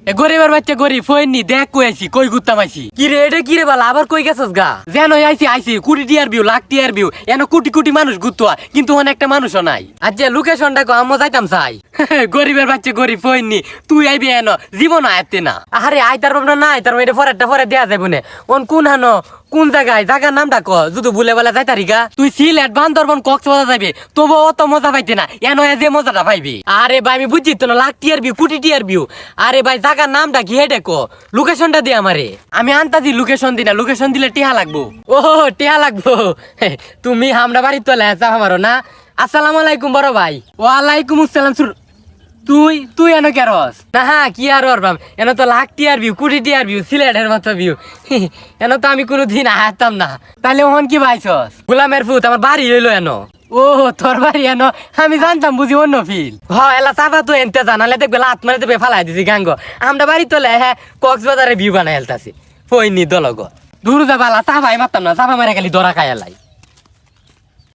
গরিবের বাচ্চা গরিব ফইনি দেখ কই আইছি কই গুত্তাম আইছি কি রে এটা কি রে বালা আবার কই গেছস গা যেন আইছি কোটি টিয়ার ভিউ লাখ টিয়ার ভিউ এন কোটি কোটি মানুষ গুত্তোয়া কিন্তু অনেক একটা মানুষও নাই আজ যে লোকেশনটা কো আমো যাইতাম চাই গরিবের বাচ্চা গরিব ফইনি তুই আইবি এন জীবন আইতে না আরে আইতার ভাবনা নাই তার এটা পরে দেয়া যাইব না কোন হানো কোন জায়গায় জায়গার নামটা ক যদি ভুলে বলে যাই তারিকা তুই সিলেট বান্দরবন কক্সবাজার যাবি তবু অত মজা পাইতে না এন যে মজাটা পাইবি আরে ভাই আমি বুঝছি তো না লাখ টিয়ার ভিউ কোটি টিয়ার ভিউ আরে ভাই জায়গার নামটা কি হেডে কো লোকেশনটা দে আমারে আমি আনতাছি লোকেশন দি না লোকেশন দিলে টিহা লাগবো ও টিহা লাগবো তুমি আমরা বাড়ি তো লেচা আমারও না আসসালামু আলাইকুম বড় ভাই ওয়ালাইকুম আসসালাম তুই এনো কেরস না হ্যাঁ কি আর ওরবাম এনো তো লাখ টিয়ার ভিউ কোটি টিয়ার ভিউ সিলেটের মতো ভিউ এনো তো আমি কোনোদিন হাঁটতাম না তাহলে ওহন কি ভাইছস গোলামের ফুত আমার বাড়ি হইলো এনো ও তোর বাড়ি এনো আমি জানতাম বুঝি অন্য ফিল এলা চাপা তো এনতে জানালে দেখবে লাত মারে দেবে ফালাই দিছি গাঙ্গ আমরা বাড়ি তোলে হ্যাঁ কক্সবাজারে ভিউ বানাই হেলতাছি ফইনি দলগ দূর যাবালা চাপাই মারতাম না চাপা মারে খালি দরা খাই এলাই